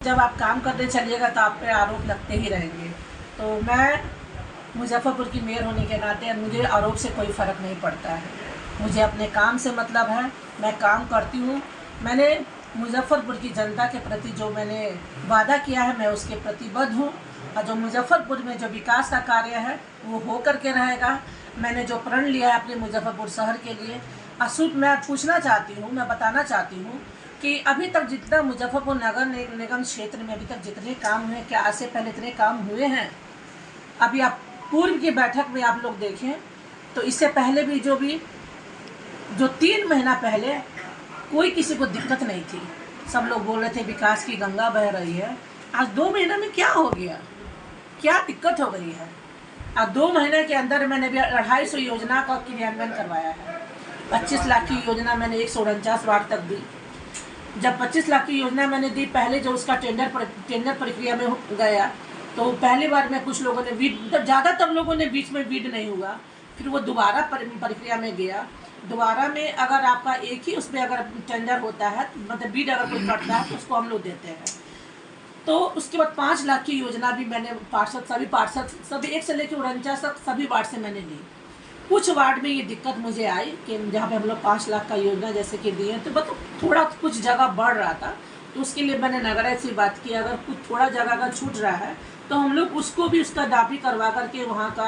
जब आप काम करने चलिएगा तो आप पे आरोप लगते ही रहेंगे। तो मैं मुजफ्फरपुर की मेयर होने के नाते मुझे आरोप से कोई फ़र्क नहीं पड़ता है। मुझे अपने काम से मतलब है, मैं काम करती हूँ। मैंने मुजफ्फरपुर की जनता के प्रति जो मैंने वादा किया है, मैं उसके प्रतिबद्ध हूँ और जो मुजफ्फरपुर में जो विकास का कार्य है वो हो कर के रहेगा। मैंने जो प्रण लिया है अपने मुजफ्फरपुर शहर के लिए, अशुभ मैं पूछना चाहती हूँ, मैं बताना चाहती हूँ कि अभी तक जितना मुजफ्फरपुर नगर निगम क्षेत्र में अभी तक जितने काम हुए, क्या आज से पहले इतने काम हुए हैं? अभी आप पूर्व की बैठक में आप लोग देखें तो इससे पहले भी जो 3 महीना पहले कोई किसी को दिक्कत नहीं थी। सब लोग बोल रहे थे विकास की गंगा बह रही है। आज 2 महीने में क्या हो गया, क्या दिक्कत हो गई है? आज 2 महीने के अंदर मैंने भी 250 योजना का क्रियान्वयन करवाया है। 25 लाख की योजना मैंने 149 वार्ड तक दी। जब 25 लाख की योजना मैंने दी, पहले जो उसका टेंडर प्रक्रिया में गया तो पहली बार में कुछ लोगों ने ज़्यादातर लोगों ने बीच में बीड नहीं हुआ। फिर वो दोबारा प्रक्रिया में गया। दोबारा में अगर आपका एक ही उसमें अगर टेंडर होता है, मतलब बीड अगर कोई करता है तो उसको हम लोग देते हैं। तो उसके बाद 5 लाख की योजना भी मैंने पार्षद सभी 1 से लेकर 49 तक सभी वार्ड से मैंने ली। कुछ वार्ड में ये दिक्कत मुझे आई कि जहाँ पे हम लोग 5 लाख का योजना जैसे कि दिए, तो मतलब थोड़ा कुछ जगह बढ़ रहा था, तो उसके लिए मैंने नगर से बात की, अगर कुछ थोड़ा जगह अगर छूट रहा है तो हम लोग उसको भी उसका दाबी करवा करके वहाँ का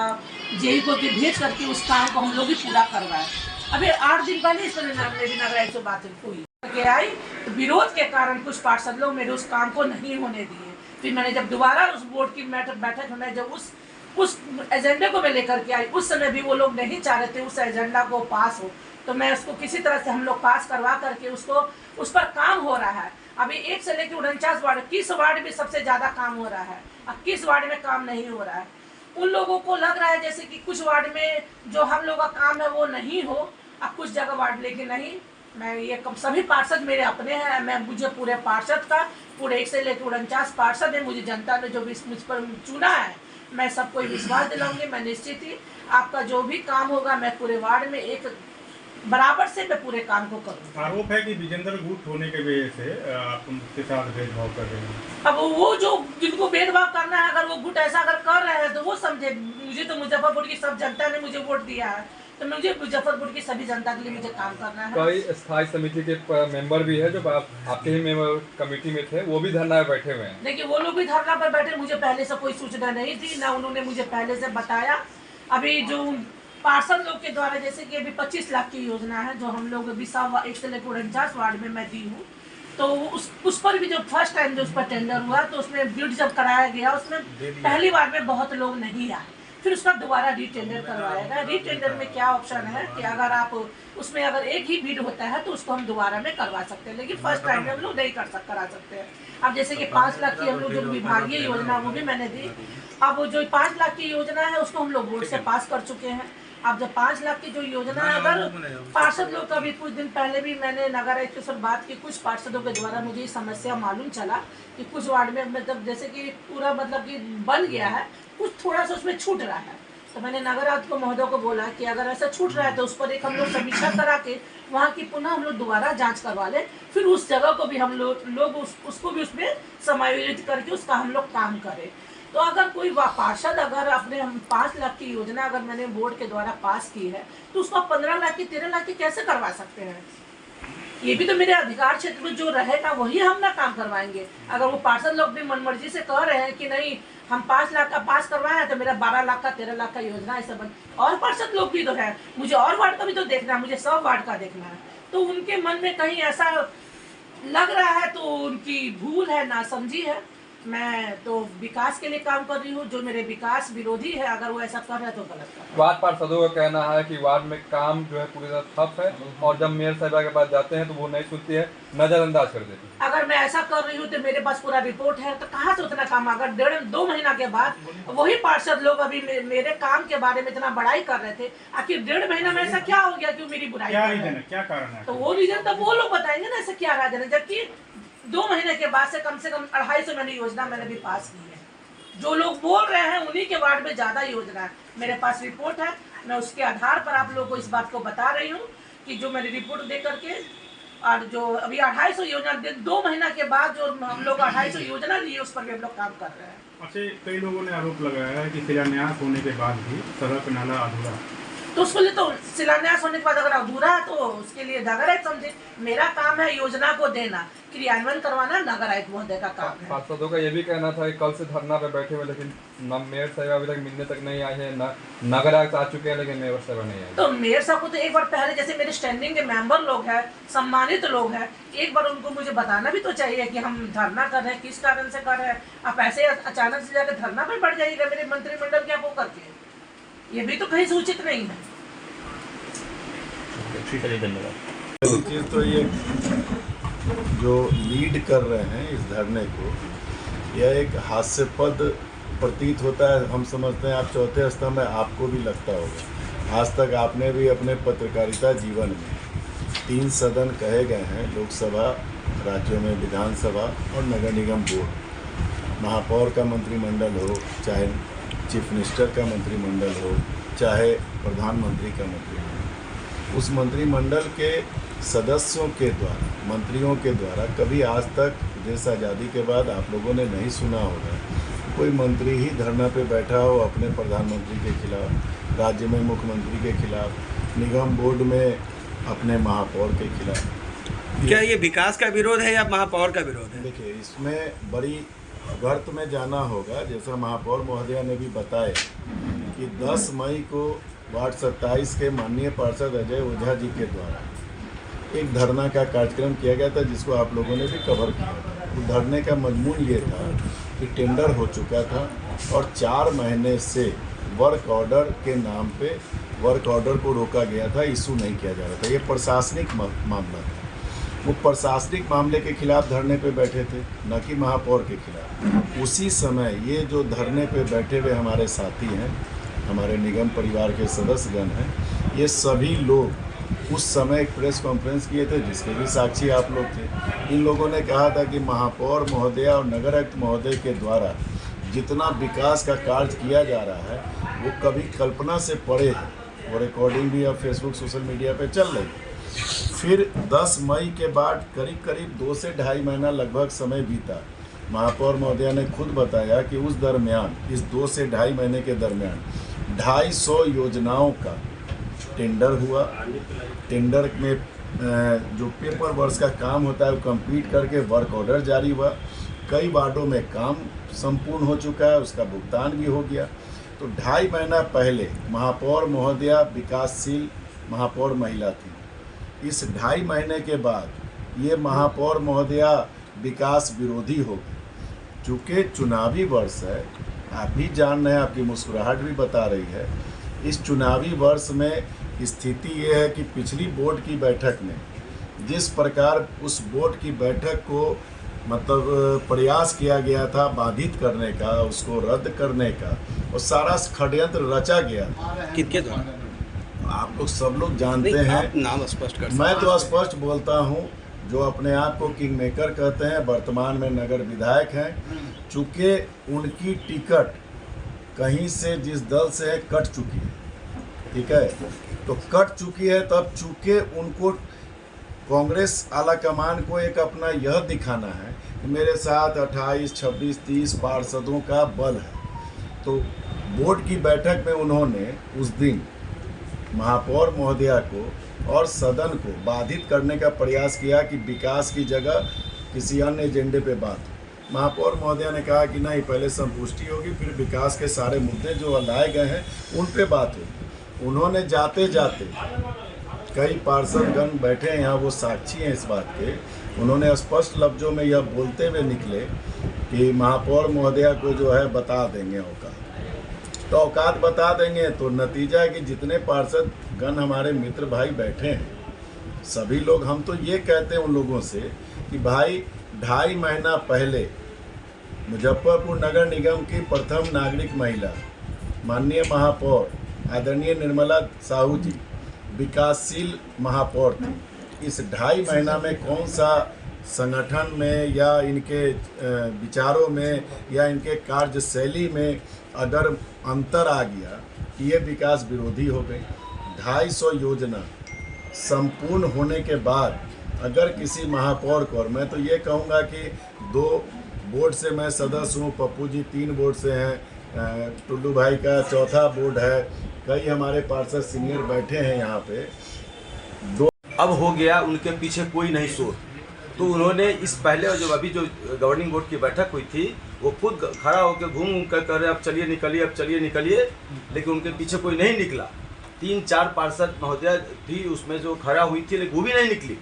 जेई को भी भेज करके उस काम को हम लोग भी पूरा करवाए। अभी 8 दिन पहले इस मेरी नगर से बात हुई के आई, तो विरोध के कारण कुछ पार्षद लोग मेरे उस काम को नहीं होने दिए। फिर मैंने जब दोबारा उस बोर्ड की बैठक में जब उस एजेंडे को मैं लेकर के आई, उस समय भी वो लोग नहीं चाह रहे थे उस एजेंडा को पास हो, तो मैं उसको किसी तरह से हम लोग पास करवा करके उसको उस पर काम हो रहा है। अभी 1 से लेकर 49 वार्ड, 21 वार्ड में सबसे ज़्यादा काम हो रहा है, 21 वार्ड में काम नहीं हो रहा है। उन लोगों को लग रहा है जैसे कि कुछ वार्ड में जो हम लोग का काम है वो नहीं हो, अब कुछ जगह वार्ड, लेकिन नहीं। मैं ये सभी पार्षद मेरे अपने हैं, मैं मुझे पूरे पार्षद का पूरे 1 से लेकर 49 पार्षद है, मुझे जनता ने जो भी मुझ पर चुना है, मैं सबको विश्वास दिलाऊंगी। मैं निश्चित ही आपका जो भी काम होगा मैं पूरे वार्ड में एक बराबर से मैं पूरे काम को करूँगा। आरोप है कि विजेंद्र गुट होने के वजह से आप उनके साथ भेदभाव कर रहे हैं। अब वो जो जिनको भेदभाव करना है, अगर वो गुट ऐसा अगर कर रहे हैं तो वो समझे। मुझे तो मुजफ्फरपुर की सब जनता ने मुझे वोट दिया है, तो मुझे मुजफ्फरपुर की सभी जनता के लिए मुझे काम करना है। कई स्थायी समिति के मेंबर भी है जो आपके ही मेंबर कमेटी में थे, वो भी धरना में बैठे हुए हैं। देखिए वो लोग भी धरना पर बैठे, मुझे पहले से कोई सूचना नहीं थी, ना उन्होंने मुझे पहले से बताया। अभी जो पार्षद लोग के द्वारा जैसे कि अभी 25 लाख की योजना है जो हम लोग अभी 1 से लेकर 49 वार्ड में मैं दी हूँ, तो उस पर भी जो फर्स्ट टाइम जो उस पर टेंडर हुआ तो उसमें बिड जब कराया गया उसमें पहली बार में बहुत लोग नहीं आए, फिर उसका दोबारा रीटेंडर करवाया गया। रीटेंडर में क्या ऑप्शन है कि अगर आप उसमें अगर एक ही बिड होता है तो उसको हम दोबारा में करवा सकते हैं, लेकिन फर्स्ट टाइम में हम लोग नहीं करा सकते हैं। अब जैसे कि 5 लाख की हम लोग जो विभागीय योजना वो भी मैंने दी। अब वो जो 5 लाख की योजना है उसको हम लोग बोर्ड से पास कर चुके हैं। अब जब 5 लाख की जो योजना है, अगर पार्षद लोग का भी कुछ दिन पहले भी मैंने नगर आयुक्त के साथ बात की, कुछ पार्षदों के द्वारा मुझे ये समस्या मालूम चला कि कुछ वार्ड में मतलब जैसे कि पूरा मतलब कि बन गया है, कुछ थोड़ा सा उसमें छूट रहा है, तो मैंने नगर आयुक्त को महोदय को बोला कि अगर ऐसा छूट रहा है तो उस पर एक हम लोग समीक्षा करा के वहाँ की पुनः हम लोग दोबारा जांच करवा लें, फिर उस जगह को भी हम लोग उसको भी उसमें समायोजित करके उसका हम लोग काम करें। तो अगर कोई पार्षद अगर अपने 5 लाख की योजना अगर मैंने बोर्ड के द्वारा पास की है तो उसको 15 लाख की 13 लाख की कैसे करवा सकते हैं? ये भी तो मेरे अधिकार क्षेत्र में जो रहेगा वही हम ना काम करवाएंगे। अगर वो पार्षद लोग भी मनमर्जी से कह रहे हैं कि नहीं हम 5 लाख का पास करवाए हैं तो मेरा 12 लाख का 13 लाख का योजना ऐसा बन, और पार्षद लोग भी तो है, मुझे और वार्ड का भी तो देखना है, मुझे 100 वार्ड का देखना है, तो उनके मन में कहीं ऐसा लग रहा है तो उनकी भूल है, नासमझी है। मैं तो विकास के लिए काम कर रही हूँ, जो मेरे विकास विरोधी है अगर वो ऐसा कर रहे हैं तो गलत कर रहे हैं। वार्ड पार्षदों का कहना है कि वार्ड में काम जो है पूरी तरह ठप है और जब मेयर साहिबा के पास जाते हैं तो वो नहीं सुनती है, नजरअंदाज कर देती है। अगर मैं ऐसा कर रही हूँ तो मेरे पास पूरा रिपोर्ट है, तो कहाँ से उतना काम? अगर 1.5-2 महीना के बाद वही पार्षद लोग अभी मेरे काम के बारे में इतना बड़ाई कर रहे थे, आखिर 1.5 महीना में ऐसा क्या हो गया क्यों मेरी बुराई? क्या रीजन है, क्या कारण है? तो वो रीजन तब वो लोग बताएंगे ना ऐसा क्या रीजन है, जबकि 2 महीने के बाद से कम 250 मैंने योजना मैंने भी पास की है। जो लोग बोल रहे हैं उन्हीं के वार्ड में ज़्यादा योजना है, मेरे पास रिपोर्ट है, मैं उसके आधार पर आप लोगों को इस बात को बता रही हूँ कि जो मैंने रिपोर्ट दे करके और जो अभी 250 योजना 2 महीना के बाद जो हम लोग 250 योजना लिए उस पर भी हम लोग काम कर रहे हैं। अच्छा, कई लोगों ने आरोप लगाया है कि शिलान्यास होने के बाद भी सड़क नाला अधूरा। तो उसके लिए तो शिलान्यास होने के बाद अगर अधूरा है तो उसके लिए नगर आयुक्त समझे। मेरा काम है योजना को देना, क्रियान्वयन करवाना नगर आयुक्त महोदय का काम है। पार्षदों का ये भी कहना था कि कल से धरना पे बैठे हुए, लेकिन न मेयर साहब अभी तक मिलने तक नहीं आए हैं, न नगर आयुक्त आ चुके हैं लेकिन मेयर साहब नहीं आए। तो मेयर साहब को तो एक बार पहले, जैसे मेरे स्टैंडिंग के मेंबर लोग हैं, सम्मानित लोग हैं, एक बार उनको मुझे बताना भी तो चाहिए कि हम धरना कर रहे हैं, किस कारण से कर रहे हैं। आप ऐसे अचानक से जाकर धरना पर बढ़ जाइएगा मेरे मंत्रिमंडल क्या वो करके, ये भी तो कहीं सूचित नहीं है। ठीक है, धन्यवाद। तो ये जो लीड कर रहे हैं इस धरने को, यह एक हास्यास्पद प्रतीत होता है। हम समझते हैं आप चौथे स्तंभ में, आपको भी लगता होगा। आज तक आपने भी अपने पत्रकारिता जीवन में 3 सदन कहे गए हैं, लोकसभा, राज्यों में विधानसभा और नगर निगम बोर्ड। महापौर का मंत्रिमंडल हो, चाहे चीफ मिनिस्टर का मंत्रिमंडल हो, चाहे प्रधानमंत्री का मंत्रिमंडल, उस मंत्रिमंडल के सदस्यों के द्वारा, मंत्रियों के द्वारा कभी आज तक देश आज़ादी के बाद आप लोगों ने नहीं सुना होगा कोई मंत्री ही धरना पे बैठा हो अपने प्रधानमंत्री के खिलाफ, राज्य में मुख्यमंत्री के खिलाफ, निगम बोर्ड में अपने महापौर के खिलाफ। क्या ये विकास का विरोध है या महापौर का विरोध है? देखिए, इसमें बड़ी गर्त में जाना होगा। जैसा महापौर महोदया ने भी बताया कि 10 मई को वार्ड 27 के माननीय पार्षद अजय ओझा जी के द्वारा एक धरना का कार्यक्रम किया गया था, जिसको आप लोगों ने भी कवर किया था। तो धरने का मजमून ये था कि टेंडर हो चुका था और 4 महीने से वर्क ऑर्डर के नाम पे वर्क ऑर्डर को रोका गया था, इशू नहीं किया जा रहा था। ये प्रशासनिक मामला था। वो प्रशासनिक मामले के खिलाफ धरने पे बैठे थे, न कि महापौर के खिलाफ। उसी समय ये जो धरने पे बैठे हुए हमारे साथी हैं, हमारे निगम परिवार के सदस्यगण हैं, ये सभी लोग उस समय एक प्रेस कॉन्फ्रेंस किए थे, जिसके भी साक्षी आप लोग थे। इन लोगों ने कहा था कि महापौर महोदया और नगर आयुक्त महोदय के द्वारा जितना विकास का कार्य किया जा रहा है वो कभी कल्पना से परे है। वो रिकॉर्डिंग भी अब फेसबुक, सोशल मीडिया पे चल रही है। फिर 10 मई के बाद करीब 2 से ढाई महीना लगभग समय बीता। महापौर महोदया ने खुद बताया कि उस दरमियान, इस 2 से ढाई महीने के दरमियान 250 योजनाओं का टेंडर हुआ। टेंडर में जो पेपर वर्क का काम होता है वो कंप्लीट करके वर्क ऑर्डर जारी हुआ। कई वार्डों में काम संपूर्ण हो चुका है, उसका भुगतान भी हो गया। तो 2.5 महीना पहले महापौर महोदया विकासशील महापौर महिला थी। इस 2.5 महीने के बाद ये महापौर महोदया विकास विरोधी हो गई। चूँकि चुनावी वर्ष है, आप भी जान रहे हैं, आपकी मुस्कुराहट भी बता रही है। इस चुनावी वर्ष में स्थिति ये है कि पिछली बोर्ड की बैठक में जिस प्रकार उस बोर्ड की बैठक को मतलब प्रयास किया गया था बाधित करने का, उसको रद्द करने का, और सारा षड्यंत्र रचा गया था। किसके द्वारा? आप लोग सब लोग जानते हैं। नाम स्पष्ट कर। मैं तो स्पष्ट बोलता हूँ, जो अपने आप को किंग मेकर कहते हैं, वर्तमान में नगर विधायक हैं। चूँकि उनकी टिकट कहीं से जिस दल से है कट चुकी है, ठीक है, तो कट चुकी है। तब चूँकि उनको कांग्रेस आला कमान को एक अपना यह दिखाना है कि मेरे साथ 28, 26, 30 पार्षदों का बल है, तो बोर्ड की बैठक में उन्होंने उस दिन महापौर महोदया को और सदन को बाधित करने का प्रयास किया कि विकास की जगह किसी अन्य एजेंडे पे बात हो। महापौर महोदया ने कहा कि नहीं, पहले संपुष्टि होगी, फिर विकास के सारे मुद्दे जो लाए गए हैं उन पे बात होगी। उन्होंने जाते जाते, कई पार्षदगण बैठे हैं यहाँ, वो साक्षी हैं इस बात के, उन्होंने स्पष्ट लफ्जों में यह बोलते हुए निकले कि महापौर महोदया को जो है बता देंगे औकात। तो औकात बता देंगे तो नतीजा है कि जितने पार्षदगण हमारे मित्र भाई बैठे हैं सभी लोग, हम तो ये कहते हैं उन लोगों से कि भाई 2.5 महीना पहले मुजफ्फरपुर नगर निगम की प्रथम नागरिक महिला माननीय महापौर आदरणीय निर्मला साहू जी विकासशील महापौर थी। इस 2.5 महीना में कौन सा संगठन में या इनके विचारों में या इनके कार्यशैली में अगर अंतर आ गया कि ये विकास विरोधी हो गई। 250 योजना संपूर्ण होने के बाद अगर किसी महापौर को, और मैं तो ये कहूँगा कि 2 बोर्ड से मैं सदस्य हूँ, पप्पू जी 3 बोर्ड से हैं, टुल्लू भाई का 4था बोर्ड है, कई हमारे पार्षद सीनियर बैठे हैं यहाँ पे। अब हो गया, उनके पीछे कोई नहीं सोच। तो उन्होंने इस पहले जो अभी जो गवर्निंग बोर्ड की बैठक हुई थी, वो खुद खड़ा होकर घूम कर कह रहे अब चलिए निकलिए, अब चलिए निकलिए, लेकिन उनके पीछे कोई नहीं निकला। 3-4 पार्षद महोदया थी उसमें जो खड़ा हुई थी, लेकिन वो भी नहीं निकली।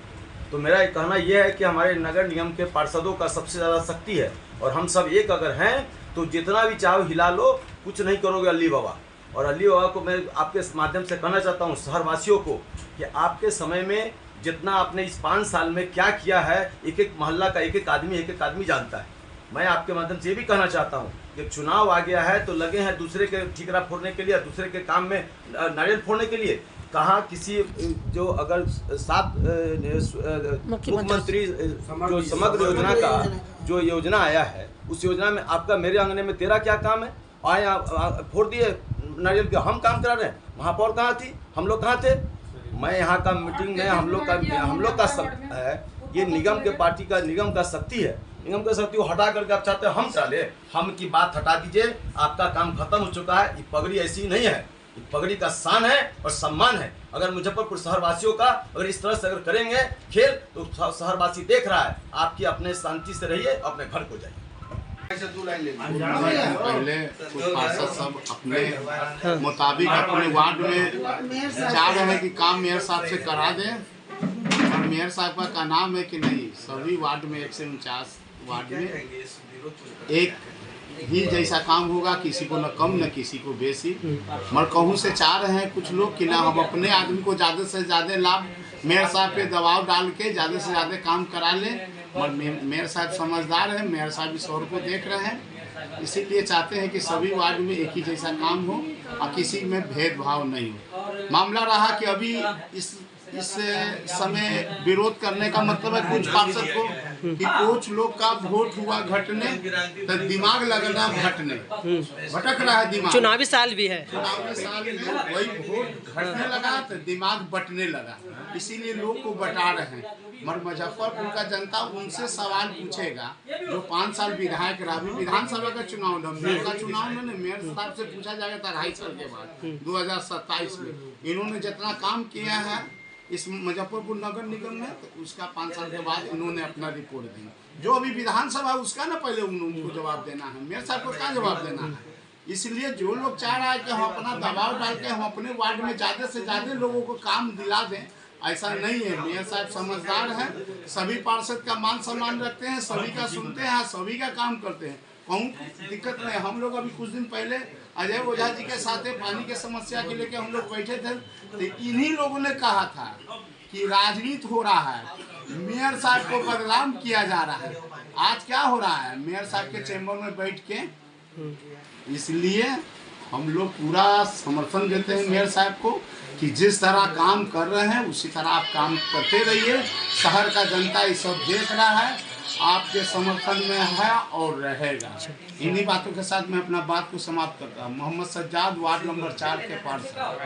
तो मेरा कहना यह है कि हमारे नगर निगम के पार्षदों का सबसे ज़्यादा शक्ति है, और हम सब एक अगर हैं तो जितना भी चाहो हिला लो, कुछ नहीं करोगे अली बाबा। और अली बाबा को मैं आपके माध्यम से कहना चाहता हूँ शहरवासियों को कि आपके समय में जितना आपने इस 5 साल में क्या किया है, एक एक मोहल्ला का एक एक आदमी जानता है। मैं आपके माध्यम से ये भी कहना चाहता हूँ कि चुनाव आ गया है तो लगे हैं दूसरे के ठिकरा फोड़ने के लिए, दूसरे के काम में नारियल फोड़ने के लिए। कहाँ किसी जो अगर 7 मुख्यमंत्री जो समग्र योजना का जो योजना आया है, उस योजना में आपका मेरे आंगने में तेरा क्या काम है? आए फोड़ दिए नारियल के, हम काम करा रहे हैं। महापौर कहाँ थी, हम लोग कहाँ थे? मैं यहाँ का मीटिंग में हम लोग का सब है, ये निगम के पार्टी का निगम का शक्ति है। निगम का शक्ति को हटा करके आप चाहते हैं हम चले, हम की बात हटा दीजिए, आपका काम खत्म हो चुका है। ये पगड़ी ऐसी नहीं है, ये पगड़ी का शान है और सम्मान है। अगर मुजफ्फरपुर शहरवासियों का अगर इस तरह से अगर करेंगे खेल, तो शहरवासी देख रहा है। आपकी अपने शांति से रहिए, अपने घर को जाइए। पहले कुछ पार्षद सब अपने मुताबिक अपने वार्ड में चाह रहे हैं कि काम मेयर साहब से करा दें, और मेयर साहब का नाम है कि नहीं, सभी वार्ड में 149 वार्ड में एक ही जैसा काम होगा, किसी को न कम न किसी को बेसी। मगर कहूँ से चाह रहे हैं कुछ लोग कि ना हम अपने आदमी को ज़्यादा से ज़्यादा लाभ मेयर साहब पे दबाव डाल के ज़्यादा से ज़्यादा काम करा लें। मगर मेयर साहब समझदार हैं, मेयर साहब इस और को देख रहे हैं, इसीलिए चाहते हैं कि सभी वार्ड में एक ही जैसा काम हो और किसी में भेदभाव नहीं हो। मामला रहा कि अभी इस समय विरोध करने का मतलब है कुछ पार्षद को कि कुछ लोग का वोट हुआ घटने तो दिमाग लगना घटने, भटक रहा है दिमाग। चुनावी साल भी है, चुनावी साल में वही वोट घटने लगा तो दिमाग बटने लगा, इसीलिए लोग को बटा रहे हैं। मगर मुजफ्फरपुर का जनता उनसे सवाल पूछेगा जो 5 साल विधायक रहा। अभी विधानसभा का चुनाव न, मेयर का चुनाव न, मेयर साहब से पूछा जाएगा 2.5 साल के बाद 2027 में इन्होंने जितना काम किया है इस मुजफ्फरपुर नगर निगम में, तो उसका 5 साल के बाद इन्होंने अपना रिपोर्ट दी। जो अभी विधानसभा उसका ना पहले उनको जवाब देना है, मेयर साहब को क्या जवाब देना है। इसलिए जो लोग चाह रहा है कि हम अपना दबाव डाल के हम अपने वार्ड में ज़्यादा से ज़्यादा लोगों को काम दिला दें, ऐसा नहीं है। मेयर साहब समझदार हैं, सभी पार्षद का मान सम्मान रखते हैं, सभी का सुनते हैं, सभी का काम करते हैं, कहूँ दिक्कत नहीं। हम लोग अभी कुछ दिन पहले अजय ओझा जी के साथ पानी के समस्या के लेके हम लोग बैठे थे, तो इन्हीं लोगों ने कहा था कि राजनीति हो रहा है, मेयर साहब को बदनाम किया जा रहा है। आज क्या हो रहा है, मेयर साहब के चैम्बर में बैठ के, इसलिए हम लोग पूरा समर्थन देते हैं मेयर साहब को कि जिस तरह काम कर रहे हैं उसी तरह आप काम करते रहिए। शहर का जनता ये सब देख रहा है, आपके समर्थन में है और रहेगा। इन्हीं बातों के साथ मैं अपना बात को समाप्त करता हूँ। मोहम्मद सज्जाद, वार्ड नंबर 4 के पार्षद।